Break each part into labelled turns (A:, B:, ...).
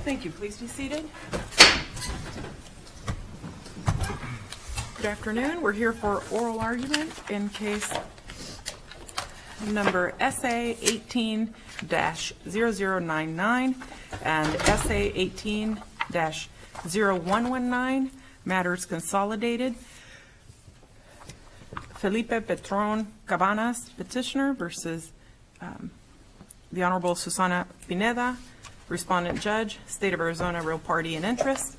A: Thank you. Please be seated. Good afternoon. We're here for oral argument in case number SA18-0099 and SA18-0119, matters consolidated. Felipe Petrone Cabanas petitioner versus the Honorable Susana Pineda, respondent judge, State of Arizona, real party and interest.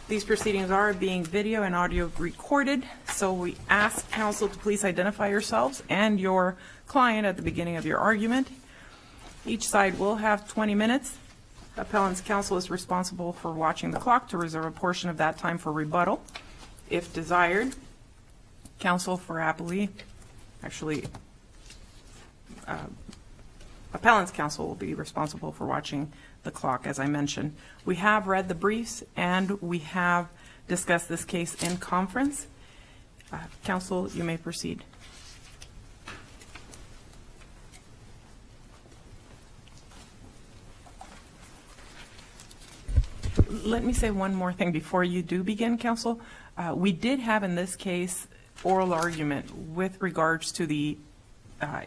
A: These proceedings are being video and audio recorded, so we ask counsel to please identify yourselves and your client at the beginning of your argument. Each side will have 20 minutes. Appellant's counsel is responsible for watching the clock to reserve a portion of that time for rebuttal, if desired. Counsel for appellee, appellant's counsel will be responsible for watching the clock, as I mentioned. We have read the briefs and we have discussed this case in conference. Counsel, you may proceed. Let me say one more thing before you do begin, counsel. We did have in this case oral argument with regards to the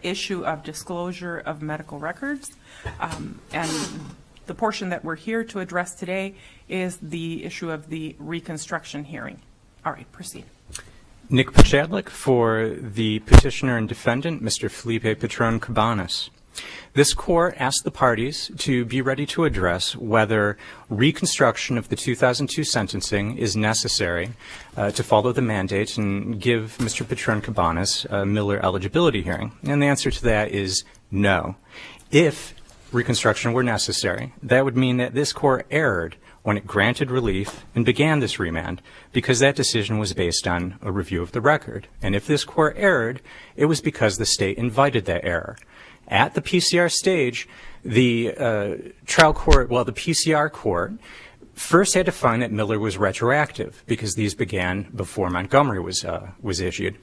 A: issue of disclosure of medical records, and the portion that we're here to address today is the issue of the reconstruction hearing. All right, proceed.
B: Nick Pachadlik for the petitioner and defendant, Mr. Felipe Petrone Cabanas. This court asked the parties to be ready to address whether reconstruction of the 2002 sentencing is necessary to follow the mandate and give Mr. Petrone Cabanas a Miller eligibility hearing. And the answer to that is no. If reconstruction were necessary, that would mean that this court erred when it granted relief and began this remand, because that decision was based on a review of the record. And if this court erred, it was because the state invited that error. At the PCR stage, the trial court, the PCR court, first had to find that Miller was retroactive because these began before Montgomery was issued.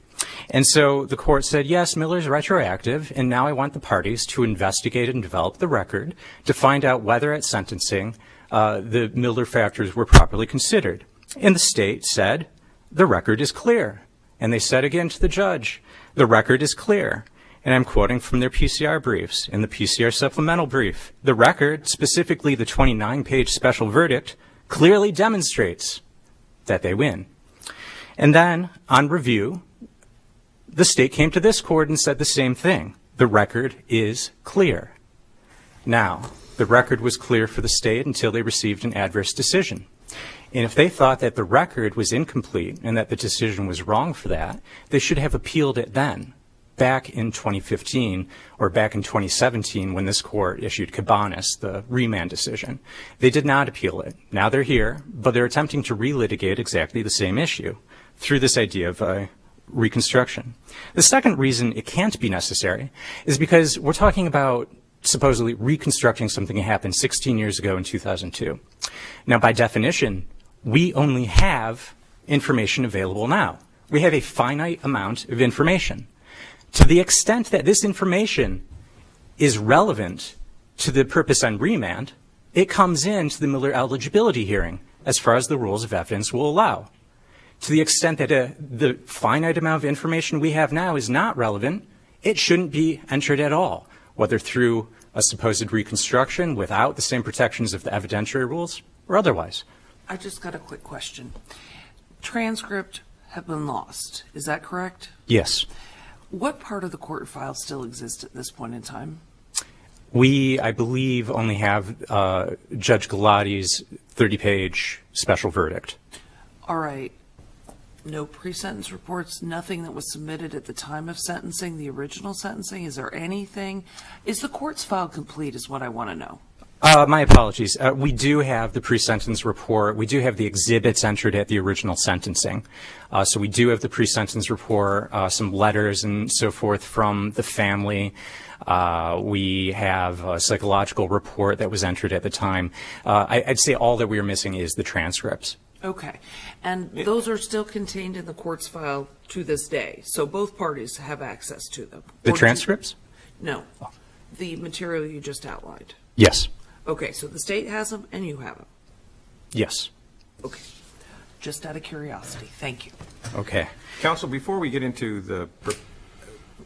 B: And so the court said, yes, Miller's retroactive, and now I want the parties to investigate and develop the record to find out whether at sentencing the Miller factors were properly considered. And the state said, the record is clear. And they said again to the judge, the record is clear. And I'm quoting from their PCR briefs. In the PCR supplemental brief, the record, specifically the 29-page special verdict, clearly demonstrates that they win. And then, on review, the state came to this court and said the same thing. The record is clear. Now, the record was clear for the state until they received an adverse decision. And if they thought that the record was incomplete and that the decision was wrong for that, they should have appealed it then. Back in 2015 or back in 2017 when this court issued Cabanas, the remand decision. They did not appeal it. Now they're here, but they're attempting to relitigate exactly the same issue through this idea of reconstruction. The second reason it can't be necessary is because we're talking about supposedly reconstructing something that happened 16 years ago in 2002. Now, by definition, we only have information available now. We have a finite amount of information. To the extent that this information is relevant to the purpose on remand, it comes into the Miller eligibility hearing as far as the rules of evidence will allow. To the extent that the finite amount of information we have now is not relevant, it shouldn't be entered at all, whether through a supposed reconstruction without the same protections of the evidentiary rules or otherwise.
C: I just got a quick question. Transcript have been lost, is that correct?
B: Yes.
C: What part of the court file still exists at this point in time?
B: We, I believe, only have Judge Galati's 30-page special verdict.
C: All right. No pre-sentence reports, nothing that was submitted at the time of sentencing, the original sentencing? Is there anything? Is the court's file complete is what I want to know.
B: My apologies. We do have the pre-sentence report. We do have the exhibits entered at the original sentencing. So we do have the pre-sentence report, some letters and so forth from the family. We have a psychological report that was entered at the time. I'd say all that we are missing is the transcripts.
C: Okay. And those are still contained in the court's file to this day. So both parties have access to them.
B: The transcripts?
C: No. The material you just outlined.
B: Yes.
C: Okay, so the state has them and you have them.
B: Yes.
C: Okay. Just out of curiosity. Thank you.
B: Okay.
D: Counsel, before we get into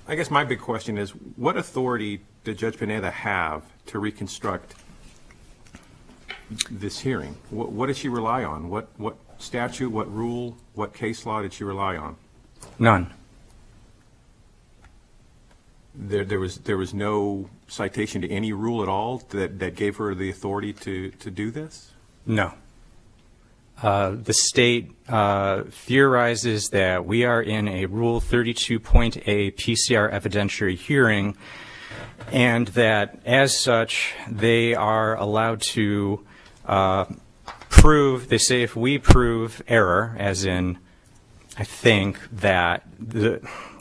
D: I guess my big question is, what authority did Judge Pineda have to reconstruct this hearing? What did she rely on? What statute, what rule, what case law did she rely on?
B: None.
D: There was no citation to any rule at all that gave her the authority to do this?
B: No. The state theorizes that we are in a Rule 32.A PCR evidentiary hearing, and that as such they are allowed to prove, they say if we prove error, as in I think that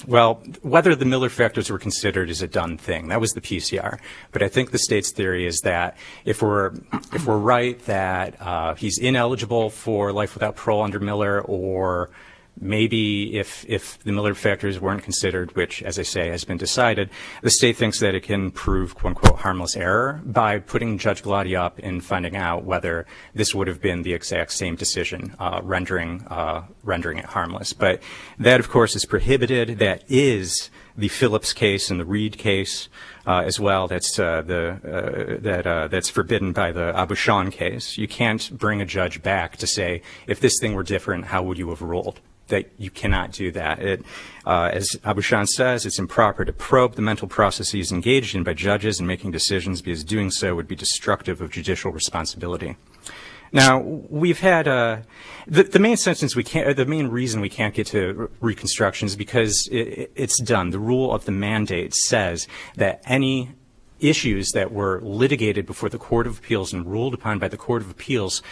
B: whether the Miller factors were considered is a done thing. That was the PCR. But I think the state's theory is that if we're right that he's ineligible for life without parole under Miller, or maybe if the Miller factors weren't considered, which, as I say, has been decided, the state thinks that it can prove, quote unquote, harmless error by putting Judge Galati up and finding out whether this would have been the exact same decision, rendering it harmless. But that, of course, is prohibited. That is the Phillips case and the Reed case as well. That's that's forbidden by the Abushan case. You can't bring a judge back to say, if this thing were different, how would you have ruled? That you cannot do that. As Abushan says, it's improper to probe the mental processes engaged in by judges in making decisions, because doing so would be destructive of judicial responsibility. Now, we've had the main reason we can't get to reconstruction is because it's done. The rule of the mandate says that any issues that were litigated before the Court of Appeals and ruled upon by the Court of Appeals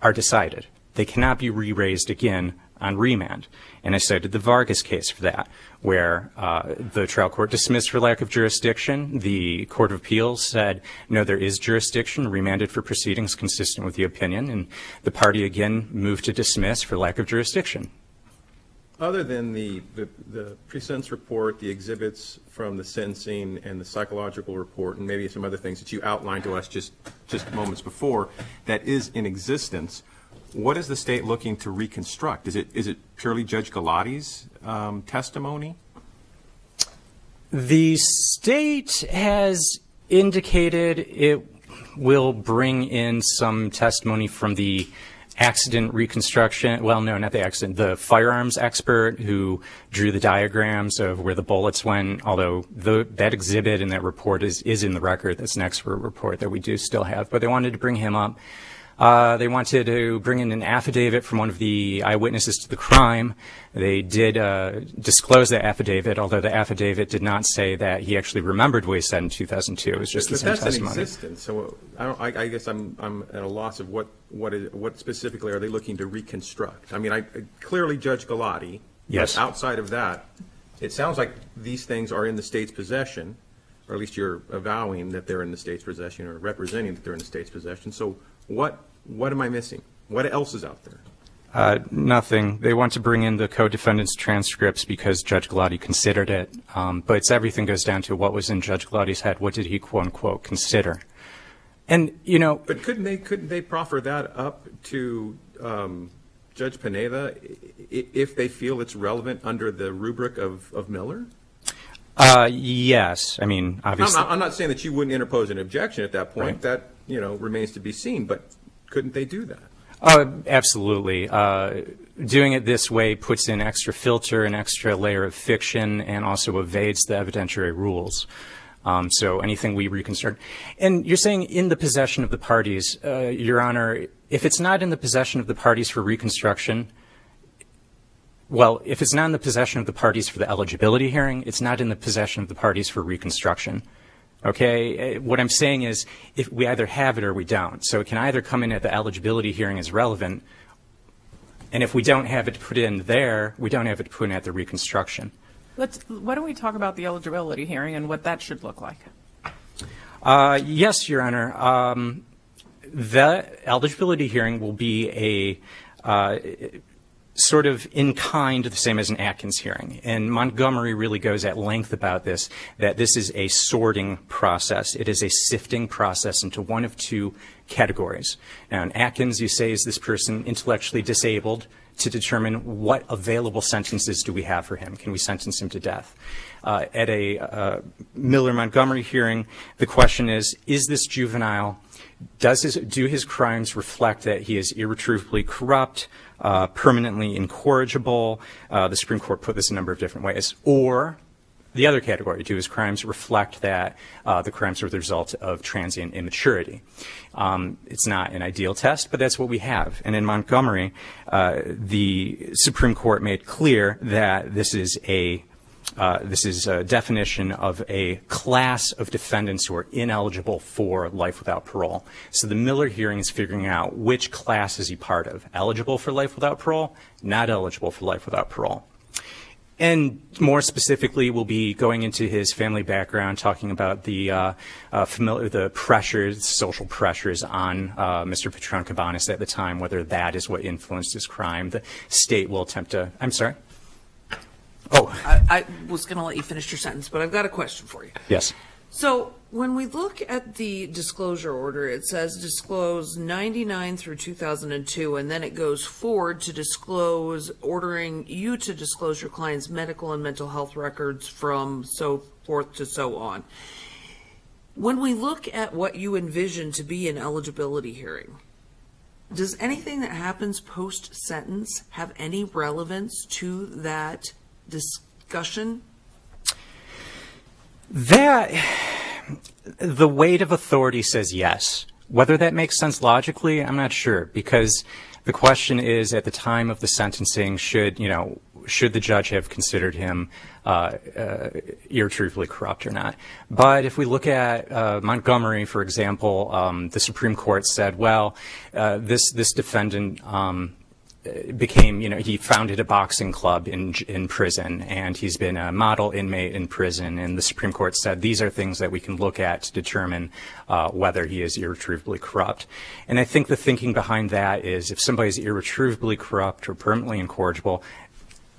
B: are decided. They cannot be re-raised again on remand. And I cited the Vargas case for that, where the trial court dismissed for lack of jurisdiction. The Court of Appeals said, no, there is jurisdiction, remanded for proceedings consistent with the opinion, and the party again moved to dismiss for lack of jurisdiction.
D: Other than the pre-sentence report, the exhibits from the sentencing, and the psychological report, and maybe some other things that you outlined to us just moments before, that is in existence, what is the state looking to reconstruct? Is it purely Judge Galati's testimony?
B: The state has indicated it will bring in some testimony from the accident reconstruction, well, no, not the accident, the firearms expert who drew the diagrams of where the bullets went, although that exhibit in that report is in the record. That's an expert report that we do still have, but they wanted to bring him up. They wanted to bring in an affidavit from one of the eyewitnesses to the crime. They did disclose that affidavit, although the affidavit did not say that he actually remembered what he said in 2002. It was just the same testimony.
D: But that's in existence, so I guess I'm at a loss of what specifically are they looking to reconstruct? I mean, clearly Judge Galati.
B: Yes.
D: But outside of that, it sounds like these things are in the state's possession, or at least you're avowing that they're in the state's possession, or representing that they're in the state's possession. So what am I missing? What else is out there?
B: Nothing. They want to bring in the co-defendants' transcripts because Judge Galati considered it. But everything goes down to what was in Judge Galati's head. What did he, quote unquote, consider? And, you know. But
D: couldn't they proffer that up to Judge Pineda if they feel it's relevant under the rubric of Miller?
B: Yes. I mean, obviously.
D: I'm not saying that you wouldn't interpose an objection at that point. Right. That, remains to be seen. But couldn't they do that?
B: Absolutely. Doing it this way puts in extra filter, an extra layer of fiction, and also evades the evidentiary rules. So anything we reconstruct. And you're saying in the possession of the parties, Your Honor, if it's not in the possession of the parties for reconstruction, well, if it's not in the possession of the parties for the eligibility hearing, it's not in the possession of the parties for reconstruction. Okay, what I'm saying is if we either have it or we don't. So it can either come in at the eligibility hearing as relevant, and if we don't have it put in there, we don't have it put in at the reconstruction.
A: Why don't we talk about the eligibility hearing and what that should look like?
B: Yes, Your Honor. The eligibility hearing will be sort of in kind the same as an Atkins hearing. And Montgomery really goes at length about this, that this is a sorting process. It is a sifting process into one of two categories. Now, in Atkins, you say, is this person intellectually disabled, to determine what available sentences do we have for him. Can we sentence him to death? At a Miller-Montgomery hearing, the question is this juvenile, do his crimes reflect that he is irretrievably corrupt, permanently incorrigible? The Supreme Court put this a number of different ways. Or the other category, do his crimes reflect that the crimes are the result of transient immaturity? It's not an ideal test, but that's what we have. And in Montgomery, the Supreme Court made clear that this is a definition of a class of defendants who are ineligible for life without parole. So the Miller hearing is figuring out which class is he part of. Eligible for life without parole, not eligible for life without parole. And more specifically, we'll be going into his family background, talking about the pressures, social pressures on Mr. Petrone Cabanas at the time, whether that is what influenced his crime. The state will attempt to. I'm sorry. Oh,
C: I was going to let you finish your sentence, but I've got a question for you.
B: yes.
C: So when we look at the disclosure order, it says disclose 99 through 2002, and then it goes forward to disclose, ordering you to disclose your client's medical and mental health records from so forth to so on. When we look at what you envision to be an eligibility hearing, does anything that happens post-sentence have any relevance to that discussion?
B: The weight of authority says yes. Whether that makes sense logically, I'm not sure, because the question is, at the time of the sentencing, should the judge have considered him irretrievably corrupt or not? But if we look at Montgomery, for example, the Supreme Court said, well, this defendant became, he founded a boxing club in prison, and he's been a model inmate in prison, and the Supreme Court said these are things that we can look at to determine whether he is irretrievably corrupt. And I think the thinking behind that is, if somebody's irretrievably corrupt or permanently incorrigible,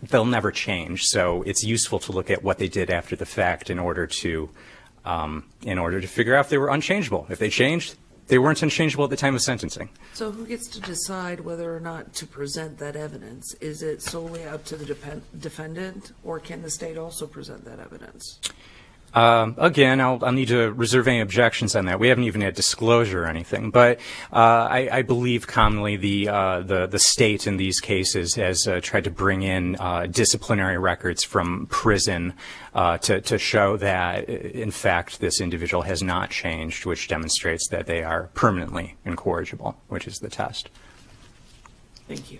B: they'll never change. So it's useful to look at what they did after the fact in order to figure out if they were unchangeable. If they changed, they weren't unchangeable at the time of sentencing.
C: So who gets to decide whether or not to present that evidence? Is it solely up to the defendant, or can the state also present that evidence?
B: Again, I'll need to reserve any objections on that. We haven't even had disclosure or anything, but I believe commonly the state in these cases has tried to bring in disciplinary records from prison to show that, in fact, this individual has not changed, which demonstrates that they are permanently incorrigible, which is the test.
C: Thank you.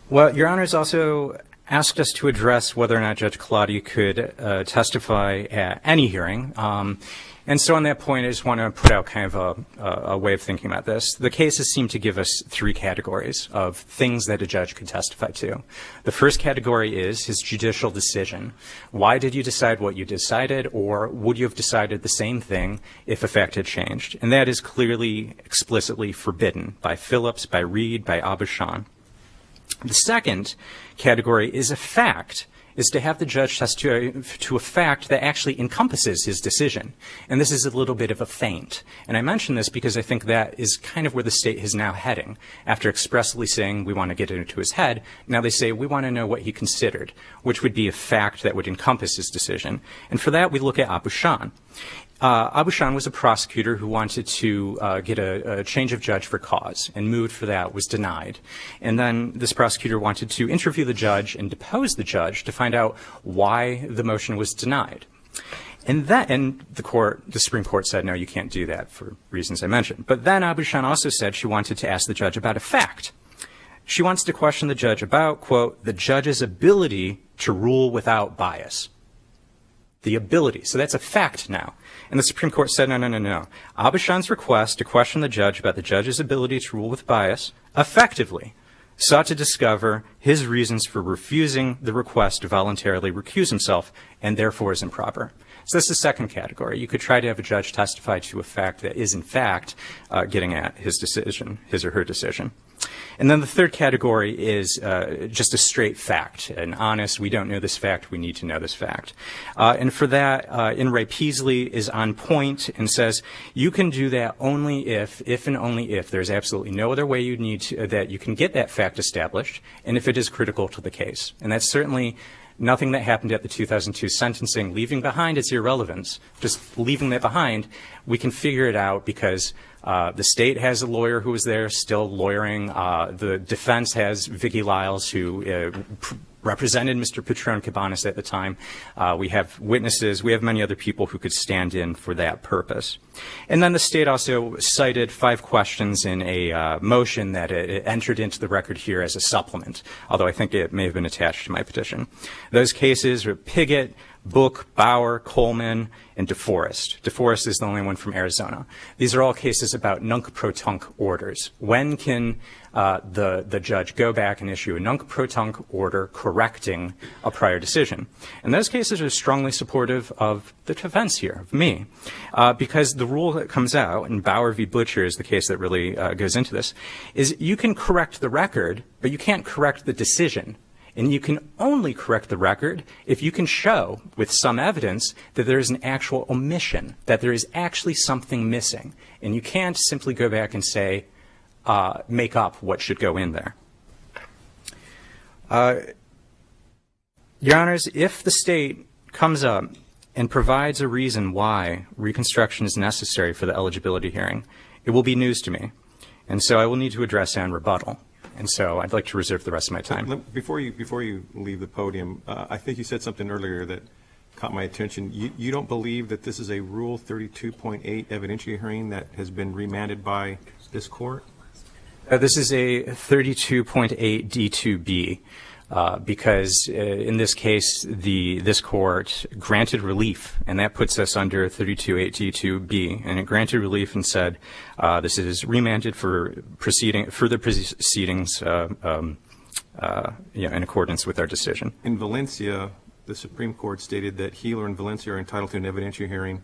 B: Well, Your Honors also asked us to address whether or not Judge Collotti could testify at any hearing. And so on that point, I just want to put out kind of a way of thinking about this. The cases seem to give us three categories of things that a judge could testify to. The first category is his judicial decision. Why did you decide what you decided, or would you have decided the same thing if a fact had changed? And that is clearly, explicitly forbidden by Phillips, by Reed, by Abushan. The second category is a fact, is to have the judge testify to a fact that actually encompasses his decision. And this is a little bit of a feint. And I mention this because I think that is kind of where the state is now heading. After expressly saying we want to get into his head, now they say we want to know what he considered, which would be a fact that would encompass his decision. And for that, we look at Abushan. Abushan was a prosecutor who wanted to get a change of judge for cause, and moved for that, was denied. And then this prosecutor wanted to interview the judge and depose the judge to find out why the motion was denied. And the Supreme Court said, no, you can't do that for reasons I mentioned. But then Abushan also said she wanted to ask the judge about a fact. She wants to question the judge about, quote, the judge's ability to rule without bias. The ability. So that's a fact now. And the Supreme Court said, no. Abushan's request to question the judge about the judge's ability to rule with bias effectively sought to discover his reasons for refusing the request to voluntarily recuse himself, and therefore is improper. So that's the second category. You could try to have a judge testify to a fact that is, in fact, getting at his decision, his or her decision. And then the third category is just a straight fact, an honest, we don't know this fact, we need to know this fact. And for that, In re Peasley is on point and says you can do that only if and only if there's absolutely no other way you need to, that you can get that fact established, and if it is critical to the case. And that's certainly nothing that happened at the 2002 sentencing, leaving behind its irrelevance. Just leaving that behind, we can figure it out because the state has a lawyer who was there still lawyering. The defense has Vicky Lyles, who represented Mr. Petrone Cabanas at the time. We have witnesses. We have many other people who could stand in for that purpose. And then the state also cited 5 questions in a motion that it entered into the record here as a supplement, although I think it may have been attached to my petition. Those cases are Piggott, Book, Bauer, Coleman, and DeForest. DeForest is the only one from Arizona. These are all cases about nunc-pro-tunc orders. When can the judge go back and issue a nunc-pro-tunc order correcting a prior decision? And those cases are strongly supportive of the defense here, of me, because the rule that comes out, and Bauer v. Butcher is the case that really goes into this, is you can correct the record, but you can't correct the decision. And you can only correct the record if you can show with some evidence that there is an actual omission, that there is actually something missing. And you can't simply go back and say, make up what should go in there. Your Honors, if the state comes up and provides a reason why reconstruction is necessary for the eligibility hearing, it will be news to me. And so I will need to address that in rebuttal. And so I'd like to reserve the rest of my time.
D: Before you leave the podium, I think you said something earlier that caught my attention. You don't believe that this is a Rule 32.8 evidentiary hearing that has been remanded by this court?
B: This is a 32.8 D2B because in this case, this court granted relief, and that puts us under 32.8 D2B, and it granted relief and said this is remanded for further proceedings in accordance with our decision.
D: In Valencia, the Supreme Court stated that Healer and Valencia are entitled to an evidentiary hearing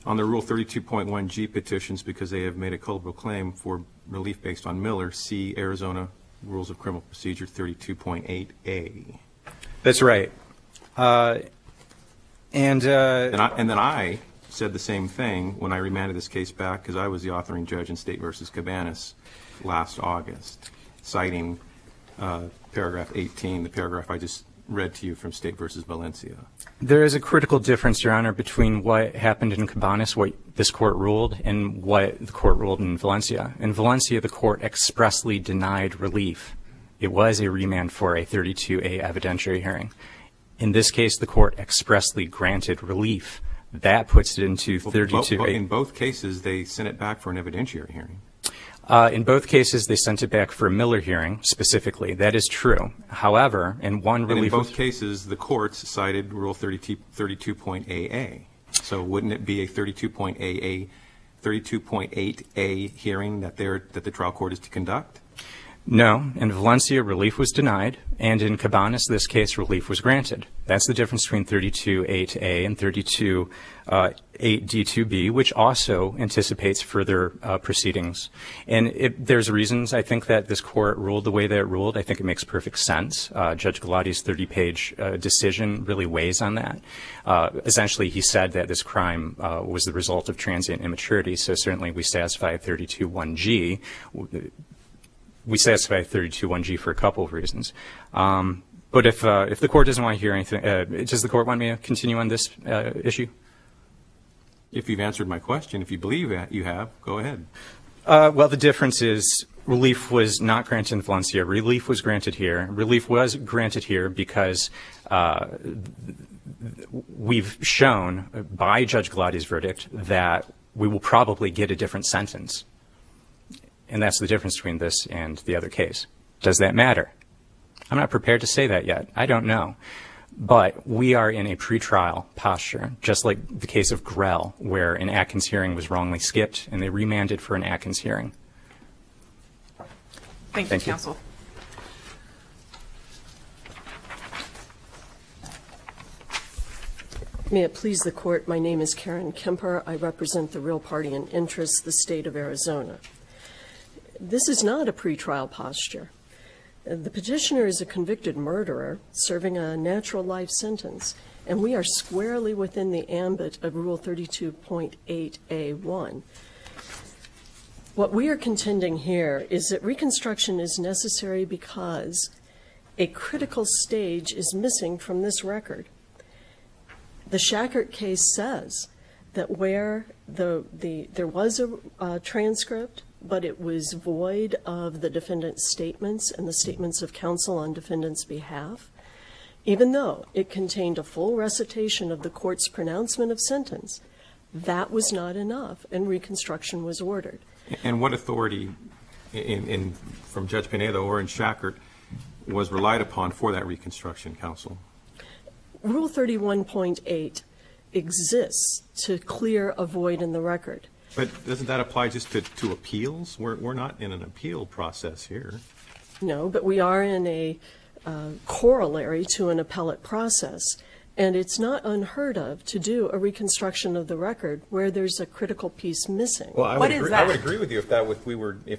D: on the Rule 32.1G petitions because they have made a culpable claim for relief based on Miller. See Arizona Rules of Criminal Procedure 32.8A.
B: That's right. And
D: then I said the same thing when I remanded this case back because I was the authoring judge in State versus Cabanas last August, citing paragraph 18, the paragraph I just read to you from State versus Valencia.
B: There is a critical difference, Your Honor, between what happened in Cabanas, what this court ruled, and what the court ruled in Valencia. In Valencia, the court expressly denied relief. It was a remand for a 32A evidentiary hearing. In this case, the court expressly granted relief. That puts it into 32A.
D: In both cases, they sent it back for an evidentiary hearing.
B: In both cases, they sent it back for a Miller hearing, specifically. That is true. However, in one relief...
D: And in both cases, the courts cited Rule 32.AA. So wouldn't it be a 32.8A hearing that the trial court is to conduct?
B: No. In Valencia, relief was denied, and in Cabanas, this case, relief was granted. That's the difference between 32.8A and 32.8D2B, which also anticipates further proceedings. And there's reasons, I think, that this court ruled the way that it ruled. I think it makes perfect sense. Judge Galati's 30-page decision really weighs on that. Essentially, he said that this crime was the result of transient immaturity, so certainly we satisfy 32.1G. We satisfy 32.1G for a couple of reasons. But if the court doesn't want to hear anything, does the court want me to continue on this issue?
D: If you've answered my question, if you believe that you have, go ahead.
B: Well, the difference is relief was not granted in Valencia. Relief was granted here. Relief was granted here because we've shown by Judge Galati's verdict that we will probably get a different sentence. And that's the difference between this and the other case. Does that matter? I'm not prepared to say that yet. I don't know. But we are in a pretrial posture, just like the case of Grell, where an Atkins hearing was wrongly skipped, and they remanded for an Atkins hearing.
A: Thank you, counsel.
E: May it please the court, my name is Karen Kemper. I represent the real party in interest, the state of Arizona. This is not a pretrial posture. The petitioner is a convicted murderer serving a natural life sentence, and we are squarely within the ambit of Rule 32.8A1. What we are contending here is that reconstruction is necessary because a critical stage is missing from this record. The Shackert case says that where there was a transcript, but it was void of the defendant's statements and the statements of counsel on defendant's behalf, even though it contained a full recitation of the court's pronouncement of sentence, that was not enough, and reconstruction was ordered.
D: And what authority from Judge Pineda or in Shackert was relied upon for that reconstruction, counsel?
E: Rule 31.8 exists to clear a void in the record.
D: But doesn't that apply just to appeals? We're not in an appeal process here.
E: No, but we are in a corollary to an appellate process, and it's not unheard of to do a reconstruction of the record where there's a critical piece missing.
D: Well,
A: What is that?
D: I would agree with you if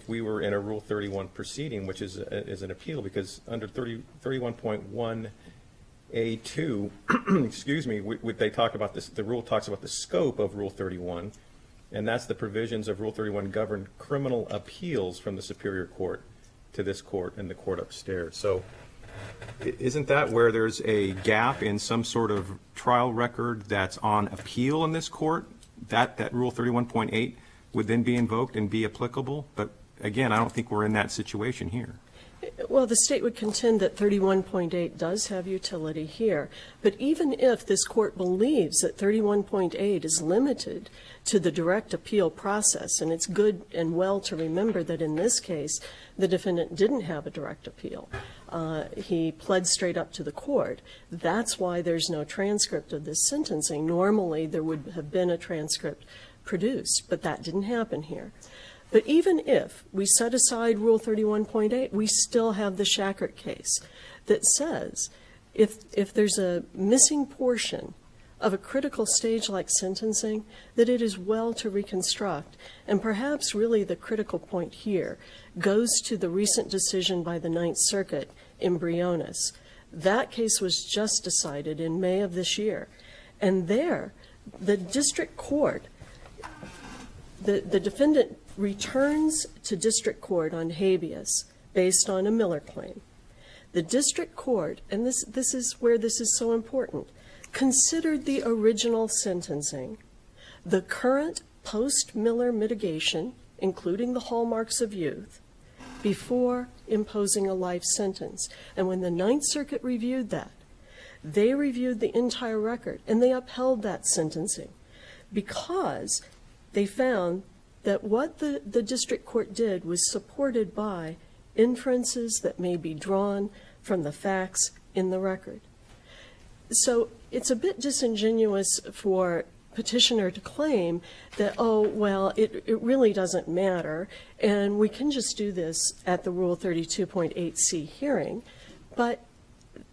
D: we were in a Rule 31 proceeding, which is an appeal, because under 31.1A2, excuse me, they talk about this. The rule talks about the scope of Rule 31, and that's the provisions of Rule 31 govern criminal appeals from the Superior Court to this court and the court upstairs. So isn't that where there's a gap in some sort of trial record that's on appeal in this court? That Rule 31.8 would then be invoked and be applicable? But again, I don't think we're in that situation here.
E: Well, the state would contend that 31.8 does have utility here. But even if this court believes that 31.8 is limited to the direct appeal process, and it's good and well to remember that in this case, the defendant didn't have a direct appeal. He pled straight up to the court. That's why there's no transcript of this sentencing. Normally, there would have been a transcript produced, but that didn't happen here. But even if we set aside Rule 31.8, we still have the Shackert case that says if there's a missing portion of a critical stage like sentencing, that it is well to reconstruct. And perhaps really the critical point here goes to the recent decision by the Ninth Circuit in Briones. That case was just decided in May of this year. And there, the district court, the defendant returns to district court on habeas based on a Miller claim. The district court, and this is where this is so important, considered the original sentencing, the current post-Miller mitigation, including the hallmarks of youth, before imposing a life sentence. And when the Ninth Circuit reviewed that, they reviewed the entire record, and they upheld that sentencing because they found that what the district court did was supported by inferences that may be drawn from the facts in the record. So it's a bit disingenuous for petitioner to claim that, oh, well, it really doesn't matter, and we can just do this at the Rule 32.8C hearing, but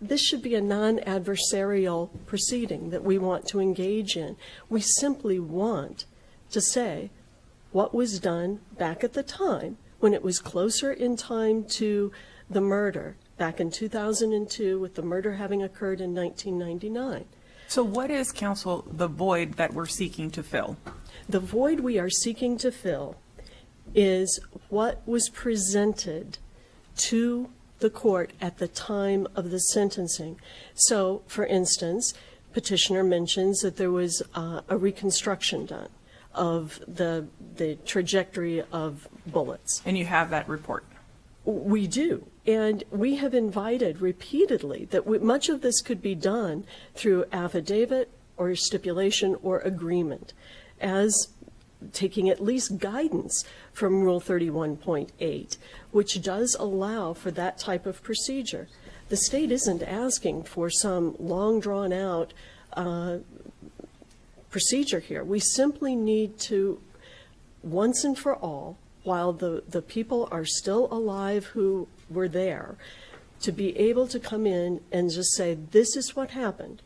E: this should be a non-adversarial proceeding that we want to engage in. We simply want to say what was done back at the time when it was closer in time to the murder, back in 2002, with the murder having occurred in 1999.
A: So what is, counsel, the void that we're seeking to fill?
E: The void we are seeking to fill is what was presented to the court at the time of the sentencing. So, for instance, petitioner mentions that there was a reconstruction done of the trajectory of bullets.
A: And you have that report.
E: We do. And we have invited repeatedly that much of this could be done through affidavit or stipulation or agreement, as taking at least guidance from Rule 31.8, which does allow for that type of procedure. The state isn't asking for some long drawn out procedure here. We simply need to, once and for all, while the people are still alive who were there, to be able to come in and just say, this is what happened.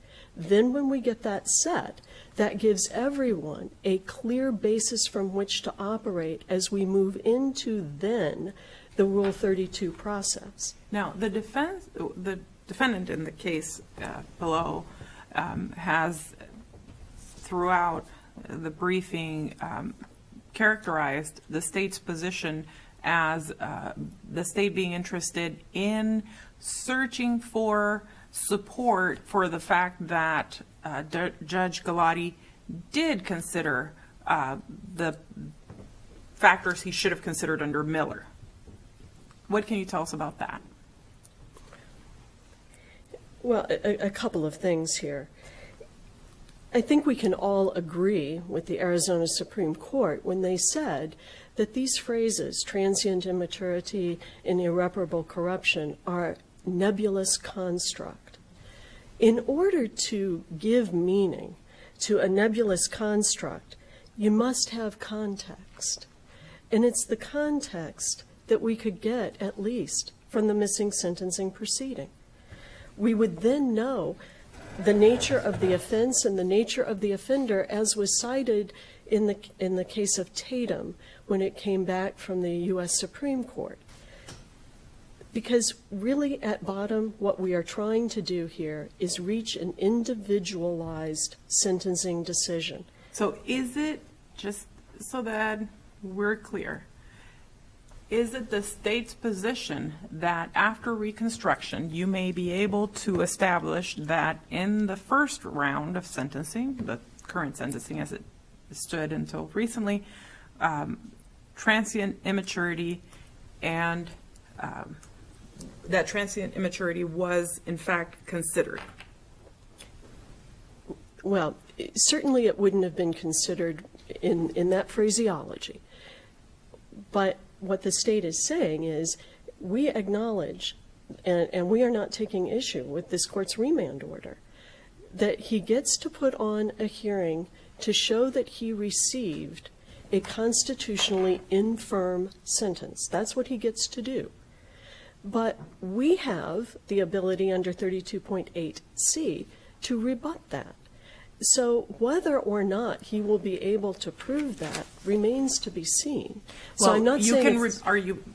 E: Then when we get that set, that gives everyone a clear basis from which to operate as we move into then the Rule 32 process.
A: Now, the defendant in the case below has, throughout the briefing, characterized the state's position as the state being interested in searching for support for the fact that Judge Galati did consider the factors he should have considered under Miller. What can you tell us about that?
E: Well, a couple of things here. I think we can all agree with the Arizona Supreme Court when they said that these phrases, transient immaturity and irreparable corruption, are nebulous construct. In order to give meaning to a nebulous construct, you must have context. And it's the context that we could get, at least, from the missing sentencing proceeding. We would then know the nature of the offense and the nature of the offender, as was cited in the case of Tatum when it came back from the U.S. Supreme Court. Because really, at bottom, what we are trying to do here is reach an individualized sentencing decision.
A: So is it, just so that we're clear, is it the state's position that after Reconstruction, you may be able to establish that in the first round of sentencing, the current sentencing as it stood until recently, transient immaturity and that transient immaturity was in fact considered?
E: Well, certainly it wouldn't have been considered in that phraseology. But what the state is saying is we acknowledge, and we are not taking issue with this court's remand order, that he gets to put on a hearing to show that he received a constitutionally infirm sentence. That's what he gets to do. But we have the ability under 32.8C to rebut that. So whether or not he will be able to prove that remains to be seen. So
A: Well,
E: I'm not
A: you
E: saying
A: can
E: it's-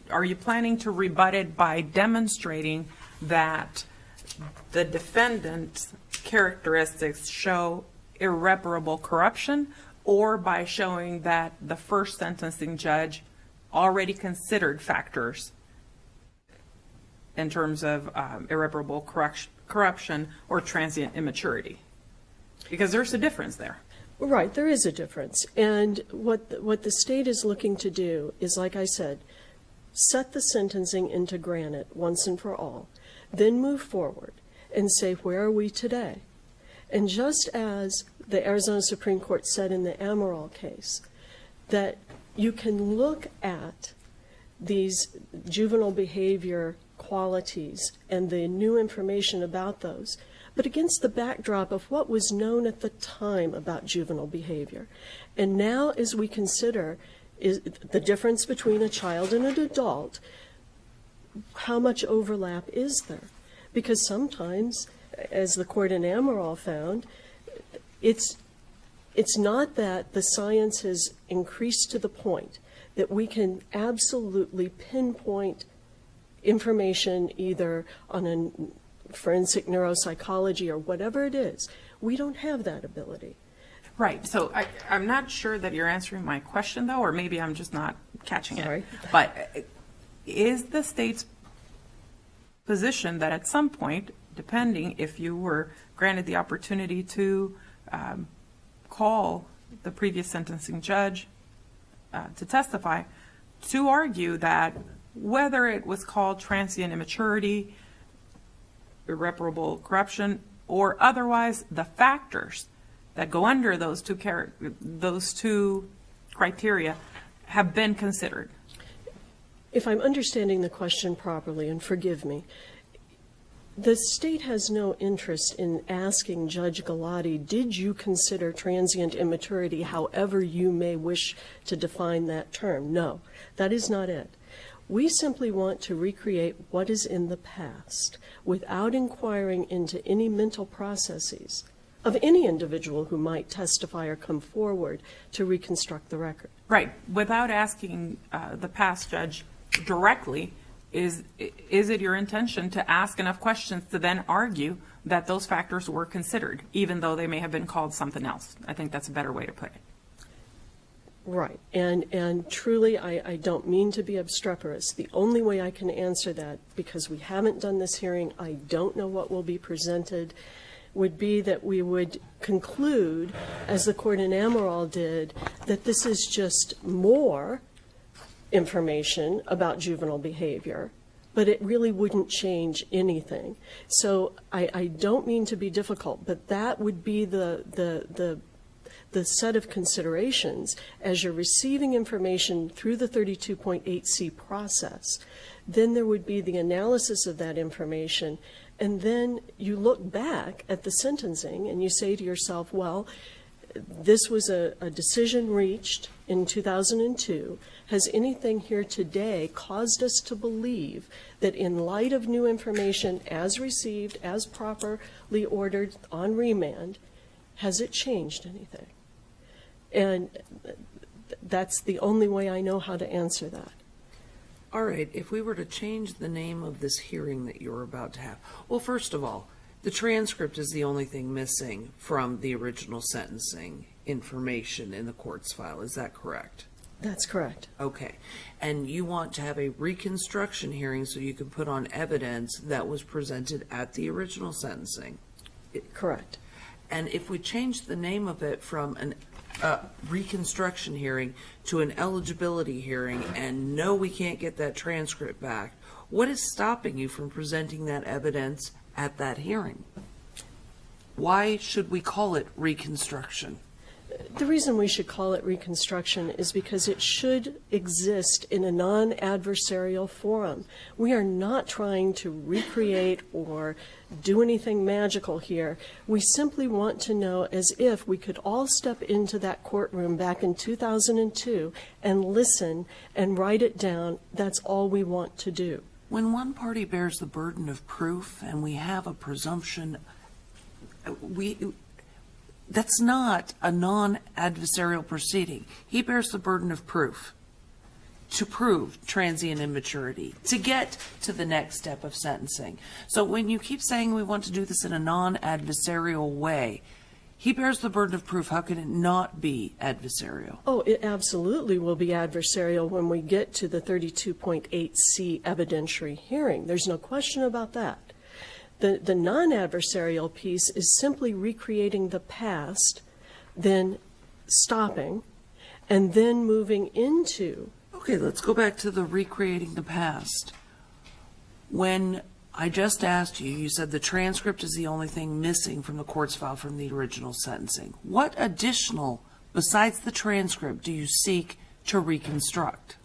A: are you planning to rebut it by demonstrating that the defendant's characteristics show irreparable corruption, or by showing that the first sentencing judge already considered factors in terms of irreparable corruption or transient immaturity? Because there's a difference there.
E: Right, there is a difference. And what the state is looking to do is, like I said, set the sentencing into granite once and for all, then move forward and say, where are we today? And just as the Arizona Supreme Court said in the Amaral case, that you can look at these juvenile behavior qualities and the new information about those, but against the backdrop of what was known at the time about juvenile behavior. And now, as we consider is the difference between a child and an adult, how much overlap is there? Because sometimes, as the court in Amaral found, it's not that the science has increased to the point that we can absolutely pinpoint information either on a forensic neuropsychology or whatever it is. We don't have that ability.
A: Right. So I'm not sure that you're answering my question, though, or maybe I'm just not catching
E: Sorry.
A: it. But is the state's position that at some point, depending if you were granted the opportunity to call the previous sentencing judge to testify, to argue that whether it was called transient immaturity, irreparable corruption, or otherwise, the factors that go under those two criteria have been considered?
E: If I'm understanding the question properly, and forgive me, the state has no interest in asking Judge Galati, did you consider transient immaturity, however you may wish to define that term? No, that is not it. We simply want to recreate what is in the past without inquiring into any mental processes of any individual who might testify or come forward to reconstruct the record.
A: Right, without asking the past judge directly, is it your intention to ask enough questions to then argue that those factors were considered, even though they may have been called something else? I think that's a better way to put it.
E: Right, and truly, I don't mean to be obstreperous. The only way I can answer that, because we haven't done this hearing, I don't know what will be presented, would be that we would conclude, as the court in Amaral did, that this is just more information about juvenile behavior, but it really wouldn't change anything. So I don't mean to be difficult, but that would be the set of considerations as you're receiving information through the 32.8C process. Then there would be the analysis of that information, and then you look back at the sentencing and you say to yourself, well, this was a decision reached in 2002. Has anything here today caused us to believe that in light of new information as received, as properly ordered on remand, has it changed anything? And that's the only way I know how to answer that.
C: All right, if we were to change the name of this hearing that you're about to have, well, first of all, the transcript is the only thing missing from the original sentencing information in the court's file. Is that correct?
E: That's correct.
C: Okay. And you want to have a reconstruction hearing so you can put on evidence that was presented at the original sentencing?
E: Correct.
C: And if we change the name of it from an reconstruction hearing to an eligibility hearing, and no, we can't get that transcript back, what is stopping you from presenting that evidence at that hearing? Why should we call it reconstruction?
E: The reason we should call it reconstruction is because it should exist in a non-adversarial forum. We are not trying to recreate or do anything magical here. We simply want to know as if we could all step into that courtroom back in 2002 and listen and write it down. That's all we want to do.
C: When one party bears the burden of proof and we have a presumption, that's not a non-adversarial proceeding. He bears the burden of proof to prove transient immaturity, to get to the next step of sentencing. So when you keep saying we want to do this in a non-adversarial way, he bears the burden of proof. How can it not be adversarial?
E: Oh, it absolutely will be adversarial when we get to the 32.8C evidentiary hearing. There's no question about that. The non-adversarial piece is simply recreating the past, then stopping, and then moving into.
C: Okay, let's go back to the recreating the past. When I just asked you, you said the transcript is the only thing missing from the court's file from the original sentencing. What additional, besides the transcript, do you seek to reconstruct?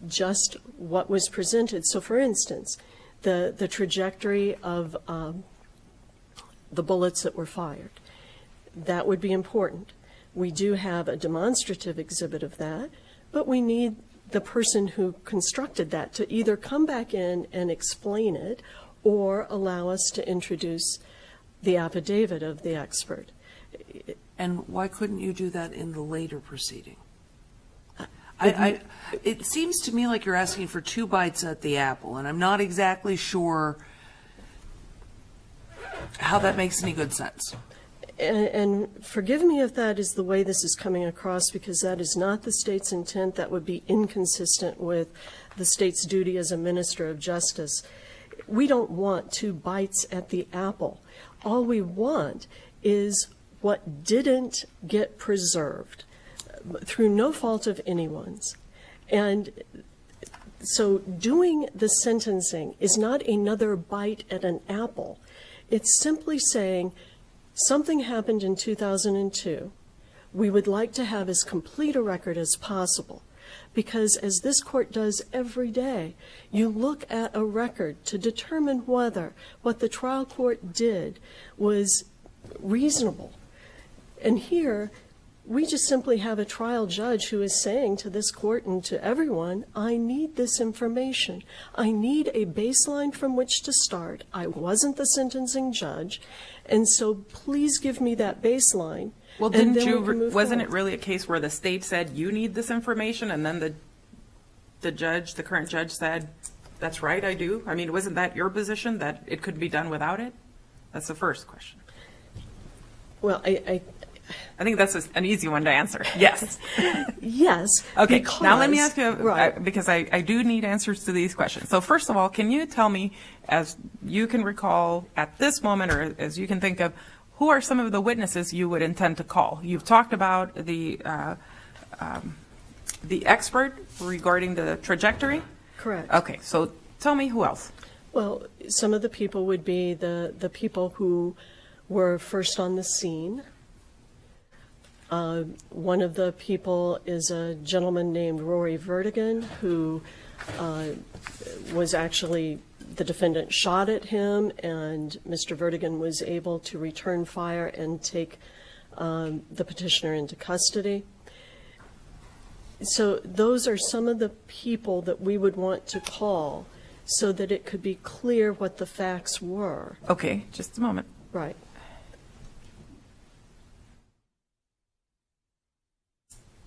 E: Just what was presented. So, for instance, the trajectory of the bullets that were fired. That would be important. We do have a demonstrative exhibit of that, but we need the person who constructed that to either come back in and explain it or allow us to introduce the affidavit of the expert.
C: And why couldn't you do that in the later proceeding? It seems to me like you're asking for two bites at the apple, and I'm not exactly sure how that makes any good sense.
E: And forgive me if that is the way this is coming across, because that is not the state's intent. That would be inconsistent with the state's duty as a minister of justice. We don't want two bites at the apple. All we want is what didn't get preserved through no fault of anyone's. And so doing the sentencing is not another bite at an apple. It's simply saying something happened in 2002. We would like to have as complete a record as possible, because as this court does every day, you look at a record to determine whether what the trial court did was reasonable. And here, We just simply have a trial judge who is saying to this court and to everyone, I need this information. I need a baseline from which to start. I wasn't the sentencing judge, and so please give me that baseline.
A: Well,
E: and
A: didn't
E: then we
A: you,
E: can move
A: wasn't it
E: forward.
A: really a case where the state said you need this information, and then the judge, the current judge said, that's right, I do? I mean, wasn't that your position, that it could be done without it? That's the first question.
E: Well,
A: I think that's an easy one to answer. Yes.
E: yes.
A: Okay,
E: because,
A: now let me ask you,
E: right.
A: because I do need answers to these questions. So first of all, can you tell me, as you can recall at this moment, or as you can think of, who are some of the witnesses you would intend to call? You've talked about the expert regarding the trajectory.
E: Correct.
A: Okay, so tell me who else.
E: Well, some of the people would be the people who were first on the scene. One of the people is a gentleman named Rory Vertigan, who was actually, the defendant shot at him, and Mr. Vertigan was able to return fire and take the petitioner into custody. So those are some of the people that we would want to call so that it could be clear what the facts were.
A: Okay, just a moment.
E: Right.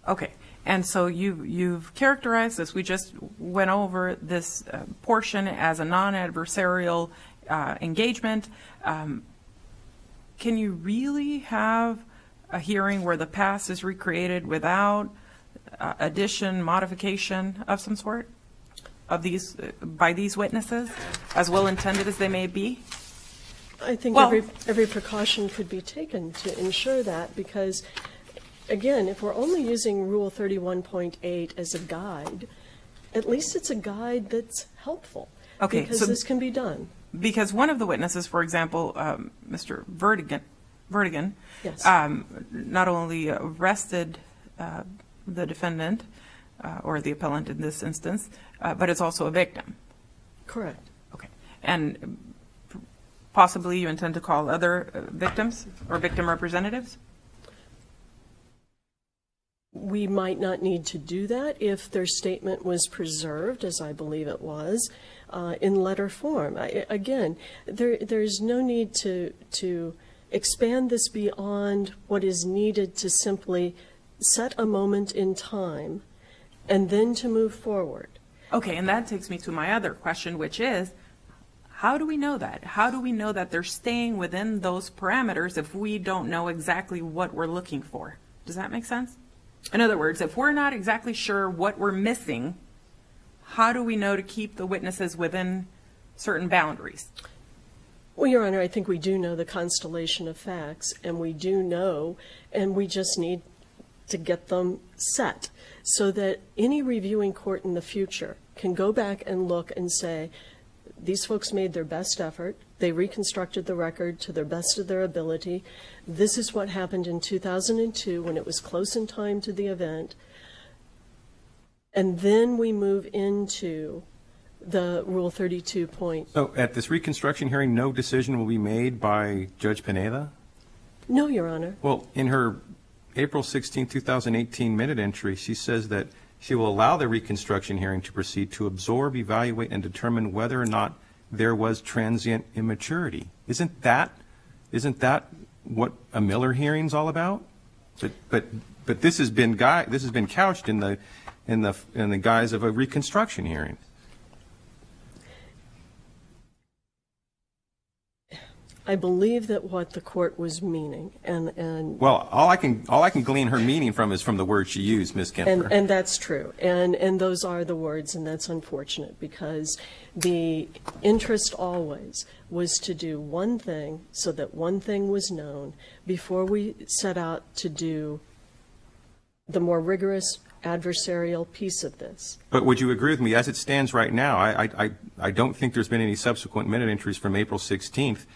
A: Okay, and so you've characterized this, we just went over this portion as a non-adversarial engagement. Can you really have a hearing where the past is recreated without addition, modification of some sort of these, by these witnesses, as well intended as they may be?
E: I think
A: Well-
E: every precaution could be taken to ensure that, because again, if we're only using Rule 31.8 as a guide, at least it's a guide that's helpful.
A: Okay,
E: Because
A: so-
E: this can be done.
A: Because one of the witnesses, for example, Mr. Vertigan,
E: Yes.
A: not only arrested the defendant, or the appellant in this instance, but it's also a victim.
E: Correct.
A: Okay. And possibly you intend to call other victims or victim representatives?
E: We might not need to do that if their statement was preserved, as I believe it was, in letter form. Again, there's no need to expand this beyond what is needed to simply set a moment in time and then to move forward.
A: Okay, and that takes me to my other question, which is, how do we know that? How do we know that they're staying within those parameters if we don't know exactly what we're looking for? Does that make sense? In other words, if we're not exactly sure what we're missing, how do we know to keep the witnesses within certain boundaries?
E: Well, Your Honor, I think we do know the constellation of facts, and we do know, and we just need to get them set so that any reviewing court in the future can go back and look and say, these folks made their best effort. They reconstructed the record to their best of their ability. This is what happened in 2002 when it was close in time to the event. And then we move into the Rule 32 point.
D: So at this reconstruction hearing, no decision will be made by Judge Pineda?
E: No, Your Honor.
D: Well, in her April 16, 2018 minute entry, she says that she will allow the reconstruction hearing to proceed to absorb, evaluate, and determine whether or not there was transient immaturity. Isn't that what a Miller hearing's all about? But this has been couched in the guise of a reconstruction hearing.
E: I believe that what the court was meaning, and
D: Well, all I can glean her meaning from is from the words she used, Ms. Kempfer.
E: and that's true, and those are the words, and that's unfortunate, because the interest always was to do one thing so that one thing was known before we set out to do the more rigorous adversarial piece of this.
D: But would you agree with me, as it stands right now, I don't think there's been any subsequent minute entries from April 16th.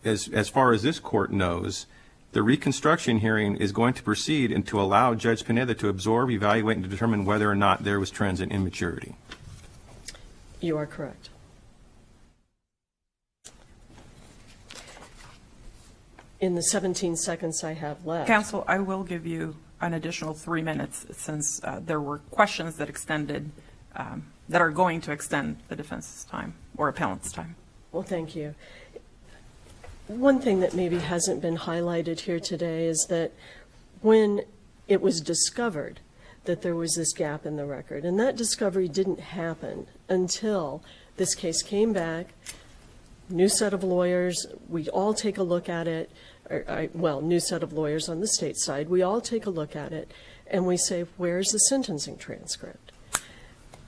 D: As far as this court knows, the reconstruction hearing is going to proceed and to allow Judge Pineda to absorb, evaluate, and to determine whether or not there was transient immaturity.
E: You are correct. in the 17 seconds I have left.
A: Counsel, I will give you an additional 3 minutes since there were questions that extended, that are going to extend the defense's time or appellant's time.
E: Well, thank you. One thing that maybe hasn't been highlighted here today is that when it was discovered that there was this gap in the record, and that discovery didn't happen until this case came back, new set of lawyers, we all take a look at it, new set of lawyers on the state side, we all take a look at it, and we say, where's the sentencing transcript?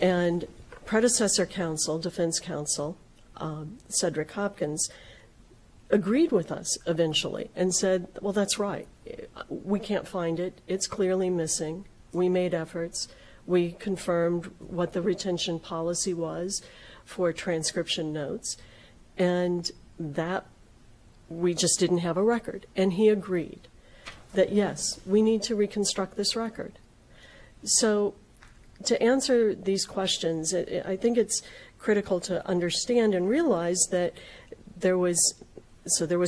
E: And predecessor counsel, defense counsel, Cedric Hopkins, agreed with us eventually and said, well, that's right. We can't find it. It's clearly missing. We made efforts. We confirmed what the retention policy was for transcription notes, and that we just didn't have a record. And he agreed that, yes, we need to reconstruct this record. So to answer these questions, I think it's critical to understand and realize that there was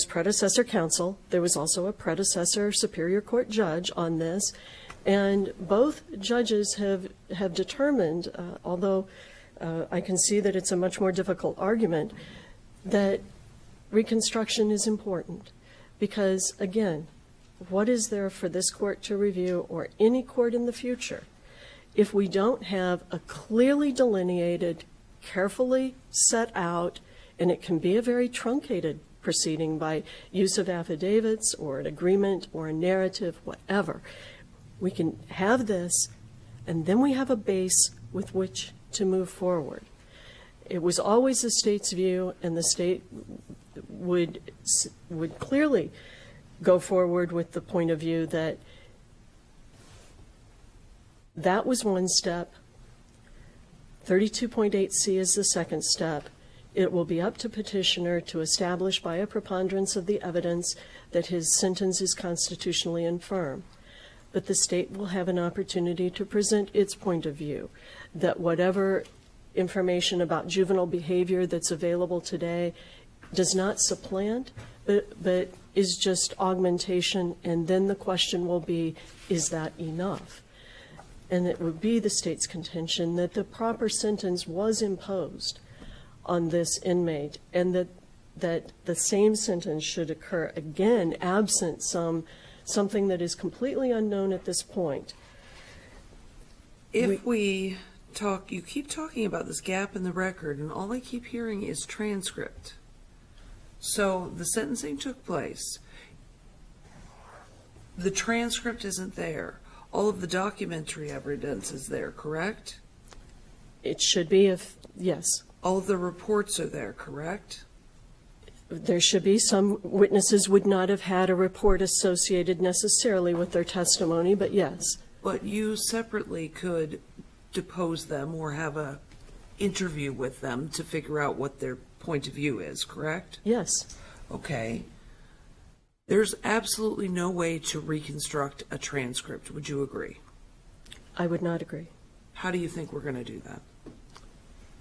E: predecessor counsel, there was also a predecessor Superior Court judge on this, and both judges have determined, although I can see that it's a much more difficult argument, that reconstruction is important. Because, again, what is there for this court to review, or any court in the future, if we don't have a clearly delineated, carefully set out, and it can be a very truncated proceeding by use of affidavits or an agreement or a narrative, whatever. We can have this, and then we have a base with which to move forward. It was always the state's view, and the state would clearly go forward with the point of view that that was one step. 32.8C is the second step. It will be up to petitioner to establish by a preponderance of the evidence that his sentence is constitutionally infirm. But the state will have an opportunity to present its point of view, that whatever information about juvenile behavior that's available today does not supplant, but is just augmentation, and then the question will be, is that enough? And it would be the state's contention that the proper sentence was imposed on this inmate, and that the same sentence should occur again, absent something that is completely unknown at this point.
C: If we talk, you keep talking about this gap in the record, and all I keep hearing is transcript. So the sentencing took place. The transcript isn't there. All of the documentary evidence is there, correct?
E: It should be, yes.
C: All of the reports are there, correct?
E: There should be. Some witnesses would not have had a report associated necessarily with their testimony, but yes.
C: But you separately could depose them or have a interview with them to figure out what their point of view is, correct?
E: Yes.
C: Okay. There's absolutely no way to reconstruct a transcript. Would you agree?
E: I would not agree.
C: How do you think we're going to do that?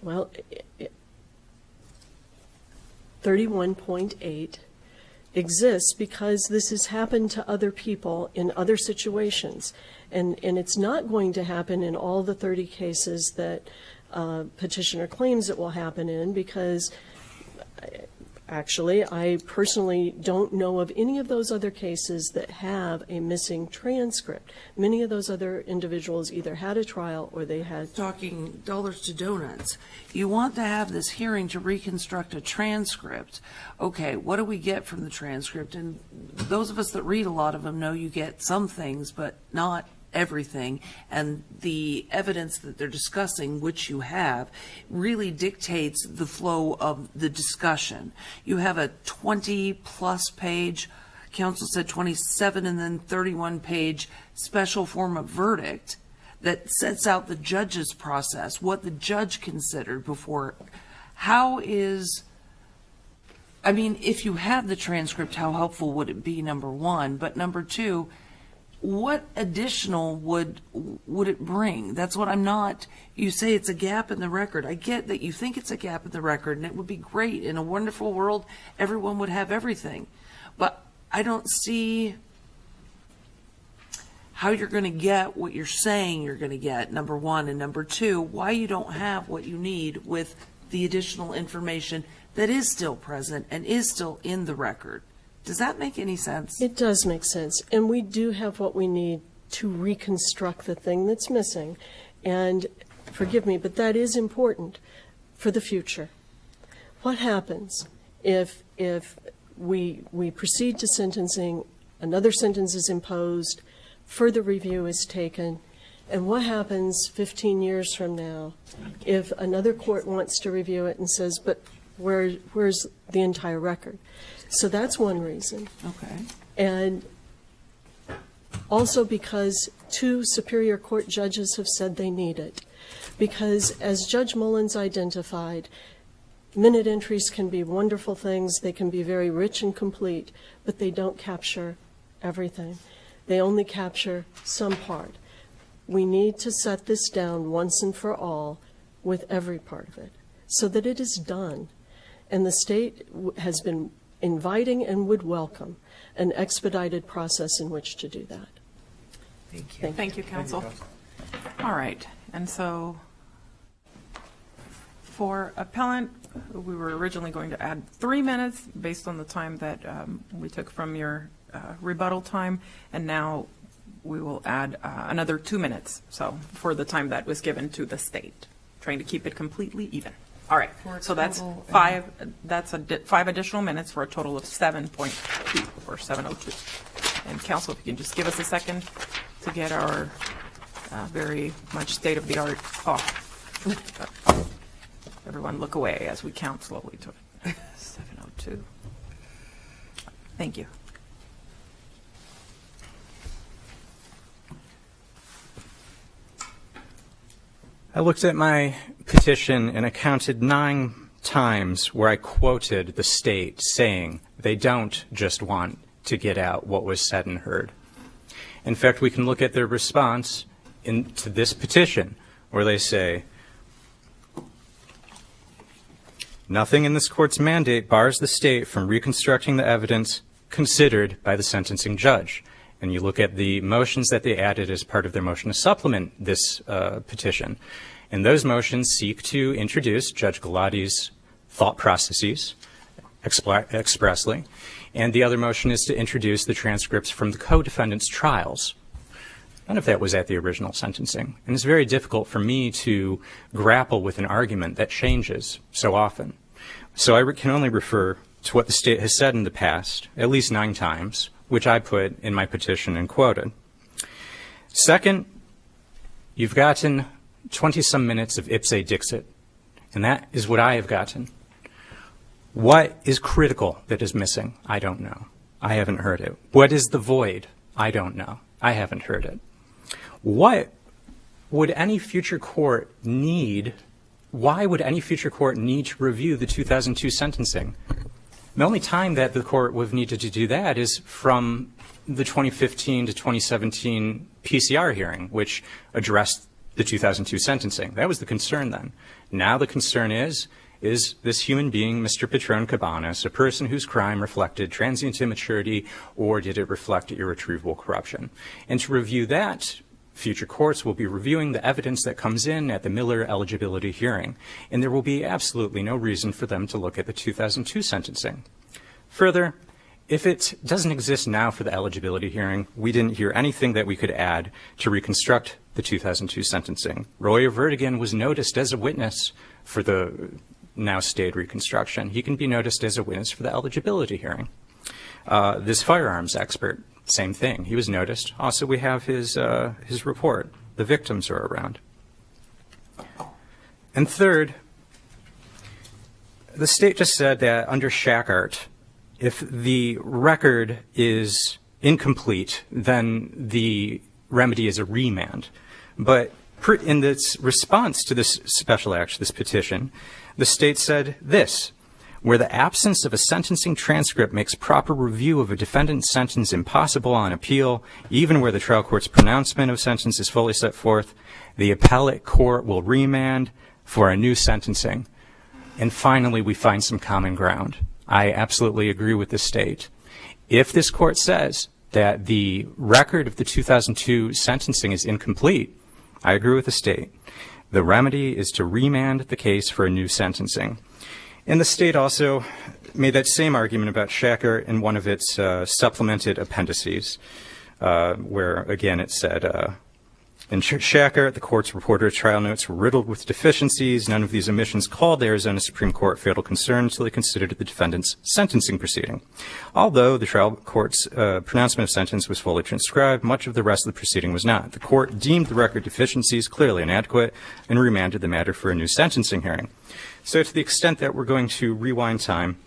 E: Well, 31.8 exists because this has happened to other people in other situations. And it's not going to happen in all the 30 cases that petitioner claims it will happen in, because actually I personally don't know of any of those other cases that have a missing transcript. Many of those other individuals either had a trial or they had...
C: Talking dollars to donuts. You want to have this hearing to reconstruct a transcript. Okay, what do we get from the transcript? And those of us that read a lot of them know you get some things, but not everything. And the evidence that they're discussing, which you have, really dictates the flow of the discussion. You have a 20-plus page, counsel said 27, and then 31-page special form of verdict that sets out the judge's process, what the judge considered before. How is, I mean, if you have the transcript, how helpful would it be, number one? But number two, what additional would it bring? That's what I'm not, you say it's a gap in the record. I get that you think it's a gap in the record, and it would be great. In a wonderful world, everyone would have everything. But I don't see how you're going to get what you're saying you're going to get, number one, and number two, why you don't have what you need with the additional information that is still present and is still in the record. Does that make any sense?
E: It does make sense, and we do have what we need to reconstruct the thing that's missing. And forgive me, but that is important for the future. What happens if we proceed to sentencing, another sentence is imposed, further review is taken, and what happens 15 years from now if another court wants to review it and says, but where's the entire record? So that's one reason.
C: Okay.
E: And also because 2 Superior Court judges have said they need it. Because as Judge Mullins identified, minute entries can be wonderful things, they can be very rich and complete, but they don't capture everything. They only capture some part. We need to set this down once and for all with every part of it, so that it is done. And the state has been inviting and would welcome an expedited process in which to do that.
C: Thank you.
A: Thank you, counsel. All right, and so for appellant, we were originally going to add 3 minutes based on the time that we took from your rebuttal time, and now we will add another 2 minutes, so for the time that was given to the state, trying to keep it completely even. All right, so that's 5, that's 5 additional minutes for a total of 7.2, or 7:02. And counsel, if you can just give us a second to get our very much state-of-the-art off. Everyone look away as we count slowly to it. 7:02. Thank you.
B: I looked at my petition and I counted 9 times where I quoted the state saying they don't just want to get out what was said and heard. In fact, we can look at their response to this petition where they say, nothing in this court's mandate bars the state from reconstructing the evidence considered by the sentencing judge. And you look at the motions that they added as part of their motion to supplement this petition. And those motions seek to introduce Judge Galati's thought processes expressly. And the other motion is to introduce the transcripts from the co-defendants' trials. None of that was at the original sentencing. And it's very difficult for me to grapple with an argument that changes so often. So I can only refer to what the state has said in the past, at least 9 times, which I put in my petition and quoted. Second, you've gotten 20-some minutes of ipse dixit, and that is what I have gotten. What is critical that is missing? I don't know. I haven't heard it. What is the void? I don't know. I haven't heard it. What would any future court need? Why would any future court need to review the 2002 sentencing? The only time that the court would have needed to do that is from the 2015 to 2017 PCR hearing, which addressed the 2002 sentencing. That was the concern then. Now the concern is this human being, Mr. Petrone Cabanas, a person whose crime reflected transient immaturity, or did it reflect irretrievable corruption? And to review that, future courts will be reviewing the evidence that comes in at the Miller eligibility hearing, and there will be absolutely no reason for them to look at the 2002 sentencing. Further, if it doesn't exist now for the eligibility hearing, we didn't hear anything that we could add to reconstruct the 2002 sentencing. Roy Vertigan was noticed as a witness for the now stayed reconstruction. He can be noticed as a witness for the eligibility hearing. This firearms expert, same thing. He was noticed. Also, we have his report. The victims are around. And third, the state just said that under Shackart, if the record is incomplete, then the remedy is a remand. But in this response to this special action, this petition, the state said this: where the absence of a sentencing transcript makes proper review of a defendant's sentence impossible on appeal, even where the trial court's pronouncement of sentence is fully set forth, the appellate court will remand for a new sentencing. And finally, we find some common ground. I absolutely agree with the state. If this court says that the record of the 2002 sentencing is incomplete, I agree with the state. The remedy is to remand the case for a new sentencing. And the state also made that same argument about Shacker in one of its supplemented appendices, where, again, it said, in Shacker, the court's reported trial notes were riddled with deficiencies. None of these omissions called the Arizona Supreme Court fatal concern until they considered the defendant's sentencing proceeding. Although the trial court's pronouncement of sentence was fully transcribed, much of the rest of the proceeding was not. The court deemed the record deficiencies clearly inadequate and remanded the matter for a new sentencing hearing. So to the extent that we're going to rewind time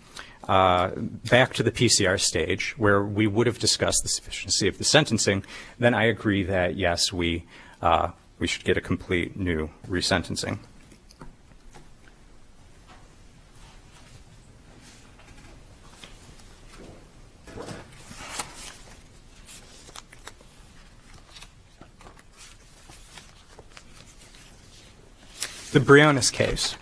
B: back to the PCR stage, where we would have discussed the sufficiency of the sentencing, then I agree that, yes, we should get a complete new resentencing. The Briones case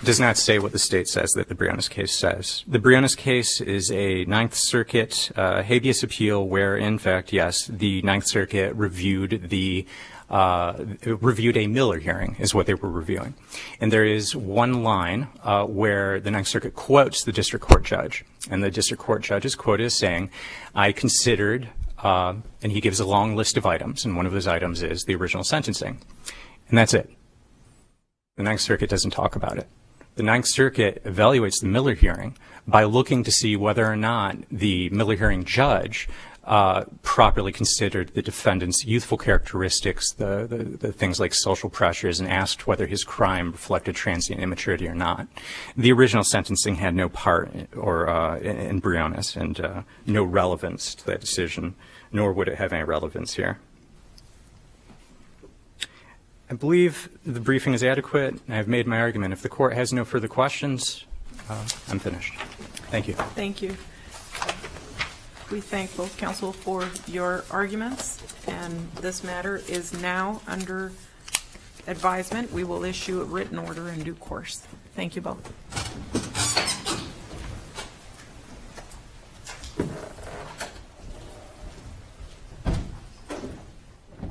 B: does not say what the state says that the Briones case says. The Briones case is a Ninth Circuit habeas appeal where, in fact, yes, the Ninth Circuit reviewed a Miller hearing is what they were reviewing. And there is one line where the Ninth Circuit quotes the district court judge. And the district court judge is quoted as saying, I considered, and he gives a long list of items, and one of those items is the original sentencing. And that's it. The Ninth Circuit doesn't talk about it. The Ninth Circuit evaluates the Miller hearing by looking to see whether or not the Miller hearing judge properly considered the defendant's youthful characteristics, the things like social pressures, and asked whether his crime reflected transient immaturity or not. The original sentencing had no part in Briones and no relevance to that decision, nor would it have any relevance here. I believe the briefing is adequate. I've made my argument. If the court has no further questions, I'm finished. Thank you.
A: Thank you. We thank both counsel for your arguments, and this matter is now under advisement. We will issue a written order in due course. Thank you both.